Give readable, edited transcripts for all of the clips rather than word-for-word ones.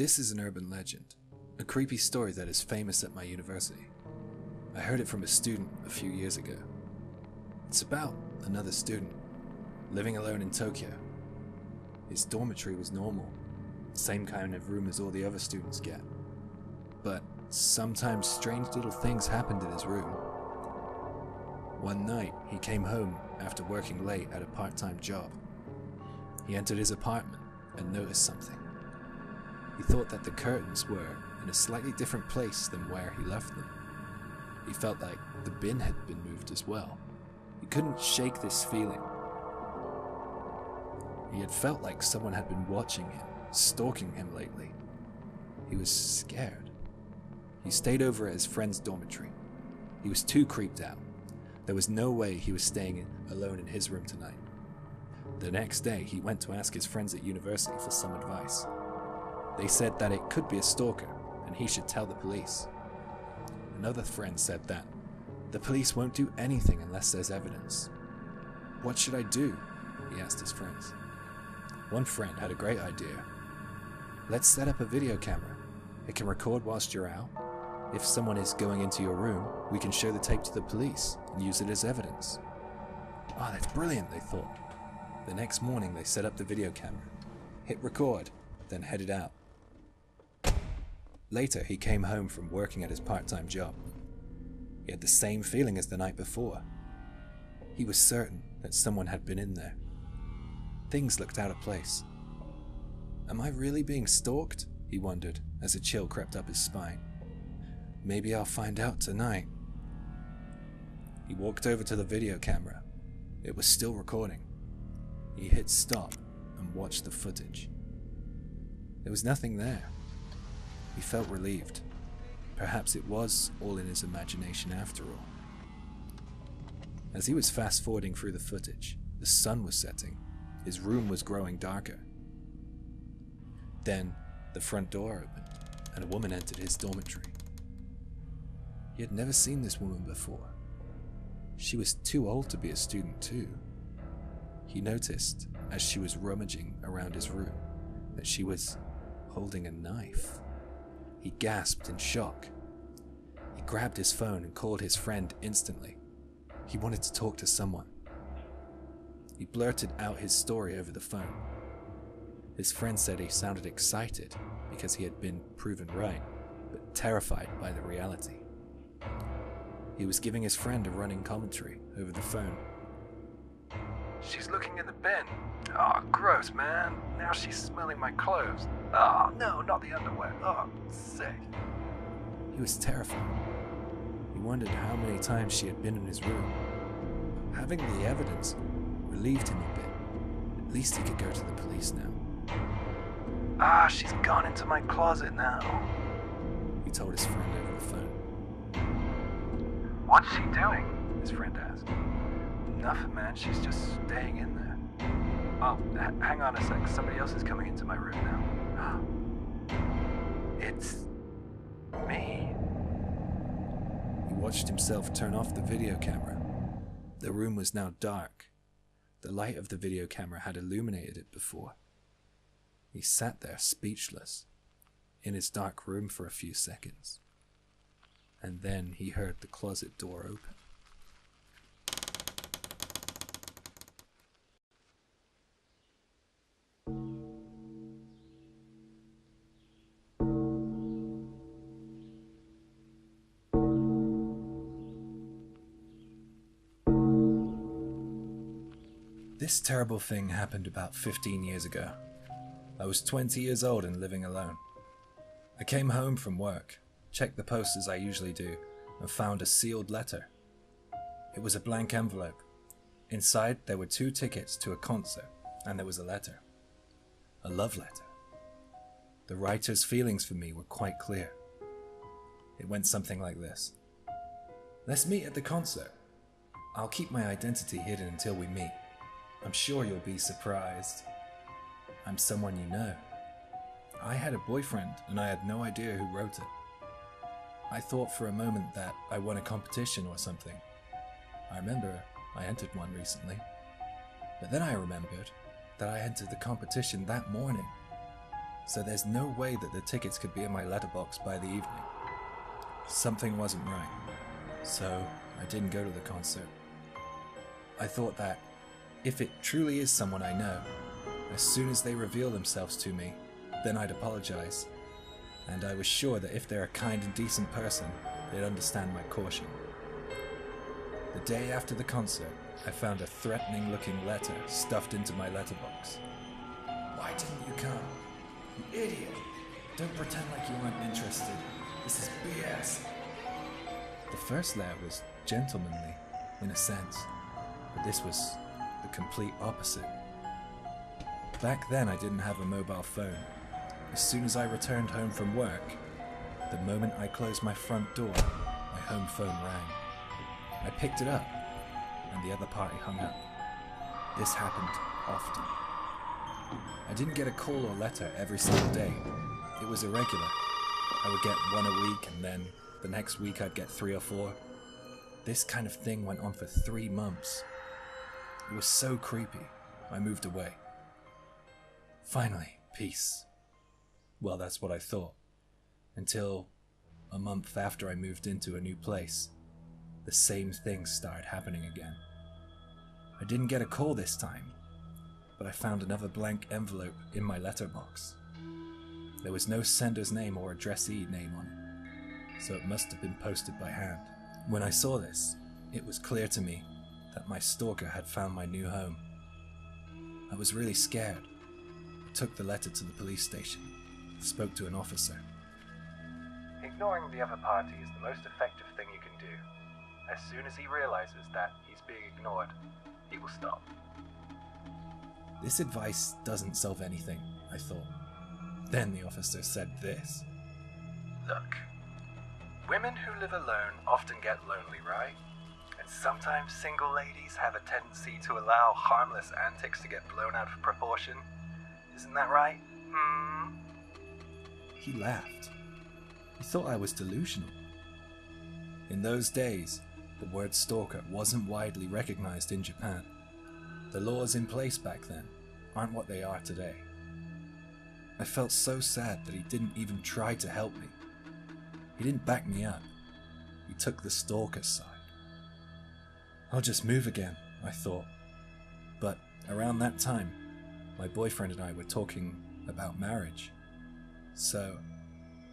This is an urban legend, a creepy story that is famous at my university. I heard it from a student a few years ago. It's about another student, living alone in Tokyo. His dormitory was normal, same kind of room as all the other students get. But sometimes strange little things happened in his room. One night, he came home after working late at a part-time job. He entered his apartment and noticed something. He thought that the curtains were in a slightly different place than where he left them. He felt like the bin had been moved as well. He couldn't shake this feeling. He had felt like someone had been watching him, stalking him lately. He was scared. He stayed over at his friend's dormitory. He was too creeped out. There was no way he was staying alone in his room tonight. The next day, he went to ask his friends at university for some advice. They said that it could be a stalker, and he should tell the police. Another friend said that the police won't do anything unless there's evidence. What should I do? He asked his friends. One friend had a great idea. Let's set up a video camera. It can record whilst you're out. If someone is going into your room, we can show the tape to the police and use it as evidence. Oh, that's brilliant, they thought. The next morning, they set up the video camera, hit record, then headed out. Later, he came home from working at his part-time job. He had the same feeling as the night before. He was certain that someone had been in there. Things looked out of place. Am I really being stalked? He wondered as a chill crept up his spine. Maybe I'll find out tonight. He walked over to the video camera. It was still recording. He hit stop and watched the footage. There was nothing there. He felt relieved. Perhaps it was all in his imagination after all. As he was fast-forwarding through the footage, the sun was setting. His room was growing darker. Then, the front door opened, and a woman entered his dormitory. He had never seen this woman before. She was too old to be a student too. He noticed, as she was rummaging around his room, that she was holding a knife. He gasped in shock. He grabbed his phone and called his friend instantly. He wanted to talk to someone. He blurted out his story over the phone. His friend said he sounded excited because he had been proven right, but terrified by the reality. He was giving his friend a running commentary over the phone. She's looking in the bin. Oh, gross, man. Now she's smelling my clothes. Oh, no, not the underwear. Oh, sick. He was terrified. He wondered how many times she had been in his room. Having the evidence relieved him a bit. At least he could go to the police now. Ah, she's gone into my closet now. He told his friend over the phone. What's she doing? His friend asked. Nothing, man. She's just staying in there. Oh, hang on a sec. Somebody else is coming into my room now. It's me. He watched himself turn off the video camera. The room was now dark. The light of the video camera had illuminated it before. He sat there speechless, in his dark room for a few seconds. And then he heard the closet door open. This terrible thing happened about 15 years ago. I was 20 years old and living alone. I came home from work, checked the post as I usually do, and found a sealed letter. It was a blank envelope. Inside there were 2 tickets to a concert, and there was a letter. A love letter. The writer's feelings for me were quite clear. It went something like this. Let's meet at the concert. I'll keep my identity hidden until we meet. I'm sure you'll be surprised. I'm someone you know. I had a boyfriend and I had no idea who wrote it. I thought for a moment that I won a competition or something. I remember I entered one recently. But then I remembered that I entered the competition that morning. so there's no way that the tickets could be in my letterbox by the evening. Something wasn't right, so I didn't go to the concert. I thought that if it truly is someone I know, as soon as they reveal themselves to me, then I'd apologize. And I was sure that if they're a kind and decent person, they'd understand my caution. The day after the concert, I found a threatening-looking letter stuffed into my letterbox. "Why didn't you come? You idiot! Don't pretend like you aren't interested. This is BS." The first letter was gentlemanly, in a sense, but this was the complete opposite. Back then I didn't have a mobile phone. As soon as I returned home from work, the moment I closed my front door, my home phone rang. I picked it up, and the other party hung up. This happened often. I didn't get a call or letter every single day. It was irregular. I would get one a week, and then the next week I'd get 3 or 4. This kind of thing went on for 3 months. It was so creepy, I moved away. Finally, peace. Well, that's what I thought. Until a month after I moved into a new place, the same things started happening again. I didn't get a call this time, but I found another blank envelope in my letterbox. There was no sender's name or addressee name on it, so it must have been posted by hand. When I saw this, it was clear to me that my stalker had found my new home. I was really scared. I took the letter to the police station, spoke to an officer. Ignoring the other party is the most effective thing you can do. As soon as he realizes that he's being ignored, he will stop. This advice doesn't solve anything, I thought. Then the officer said this. Look, women who live alone often get lonely, right? And sometimes single ladies have a tendency to allow harmless antics to get blown out of proportion. Isn't that right? He laughed. He thought I was delusional. In those days, the word stalker wasn't widely recognized in Japan. The laws in place back then aren't what they are today. I felt so sad that he didn't even try to help me. He didn't back me up. He took the stalker's side. I'll just move again, I thought. But around that time, my boyfriend and I were talking about marriage. So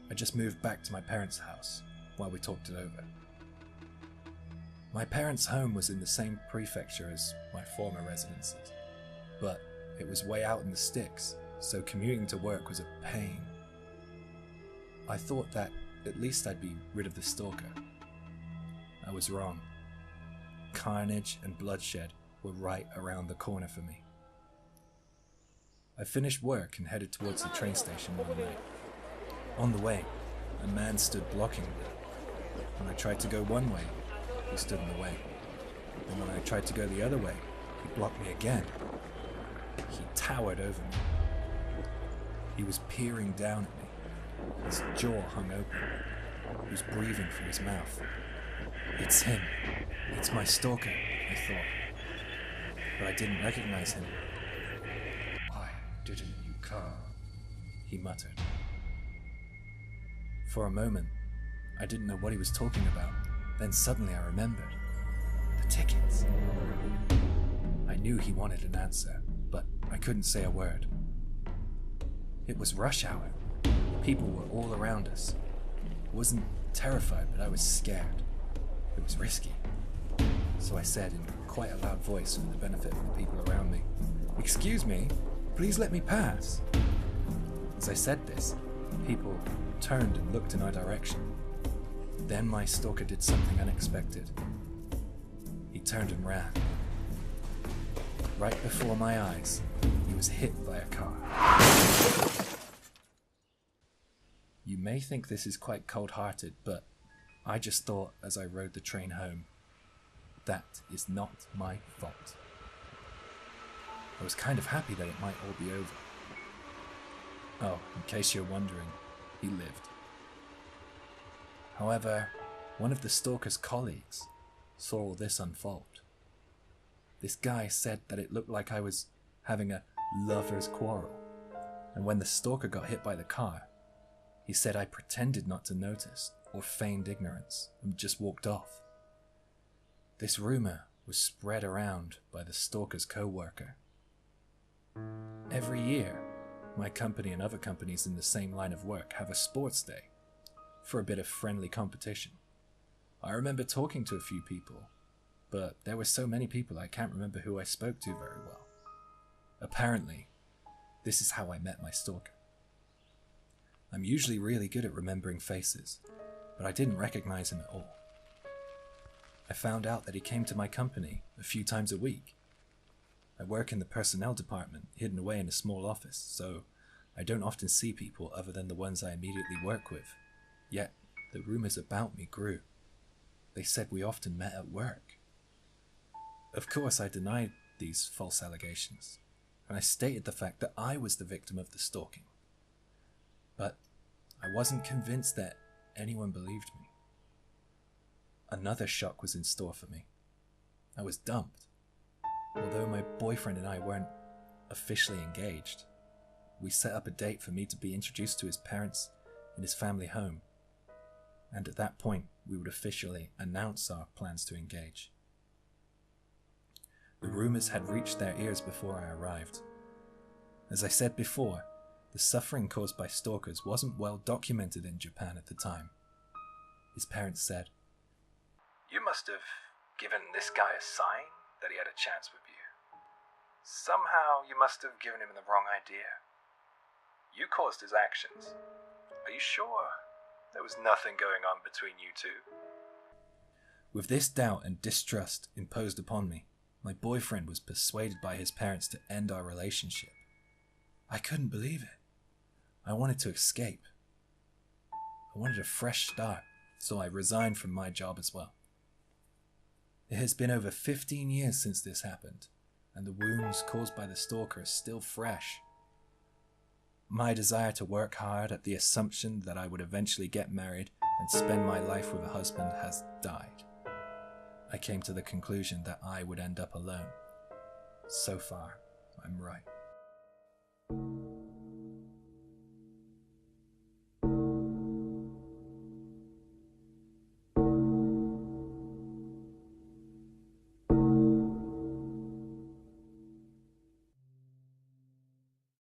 I just moved back to my parents' house while we talked it over. My parents' home was in the same prefecture as my former residences, but it was way out in the sticks, so commuting to work was a pain. I thought that at least I'd be rid of the stalker. I was wrong. Carnage and bloodshed were right around the corner for me. I finished work and headed towards the train station one night. On the way, a man stood blocking me. When I tried to go one way, he stood in the way. And when I tried to go the other way, he blocked me again. He towered over me. He was peering down at me. His jaw hung open. He was breathing through his mouth. It's him. It's my stalker, I thought. But I didn't recognize him. "Why didn't you come?" he muttered. For a moment, I didn't know what he was talking about. Then suddenly I remembered. The tickets. I knew he wanted an answer, but I couldn't say a word. It was rush hour. People were all around us. I wasn't terrified, but I was scared. It was risky. So I said in quite a loud voice for the benefit of the people around me, "Excuse me, please let me pass." As I said this, people turned and looked in our direction. Then my stalker did something unexpected. He turned and ran. Right before my eyes, he was hit by a car. You may think this is quite cold-hearted, but I just thought as I rode the train home, that is not my fault. I was kind of happy that it might all be over. Oh, in case you're wondering, he lived. However, one of the stalker's colleagues saw all this unfold. This guy said that it looked like I was having a lover's quarrel. And when the stalker got hit by the car, he said I pretended not to notice or feigned ignorance and just walked off. This rumor was spread around by the stalker's co-worker. Every year, my company and other companies in the same line of work have a sports day for a bit of friendly competition. I remember talking to a few people, but there were so many people I can't remember who I spoke to very well. Apparently, this is how I met my stalker. I'm usually really good at remembering faces, but I didn't recognize him at all. I found out that he came to my company a few times a week. I work in the personnel department, hidden away in a small office, so I don't often see people other than the ones I immediately work with. Yet, the rumors about me grew. They said we often met at work. Of course, I denied these false allegations, and I stated the fact that I was the victim of the stalking. But I wasn't convinced that anyone believed me. Another shock was in store for me. I was dumped. Although my boyfriend and I weren't officially engaged, we set up a date for me to be introduced to his parents in his family home, and at that point we would officially announce our plans to engage. The rumors had reached their ears before I arrived. As I said before, the suffering caused by stalkers wasn't well documented in Japan at the time. His parents said, "You must have given this guy a sign that he had a chance with you. Somehow you must have given him the wrong idea. You caused his actions. Are you sure there was nothing going on between you two?" With this doubt and distrust imposed upon me, my boyfriend was persuaded by his parents to end our relationship. I couldn't believe it. I wanted to escape. I wanted a fresh start, so I resigned from my job as well. It has been over 15 years since this happened, and the wounds caused by the stalker are still fresh. My desire to work hard at the assumption that I would eventually get married and spend my life with a husband has died. I came to the conclusion that I would end up alone. So far, I'm right.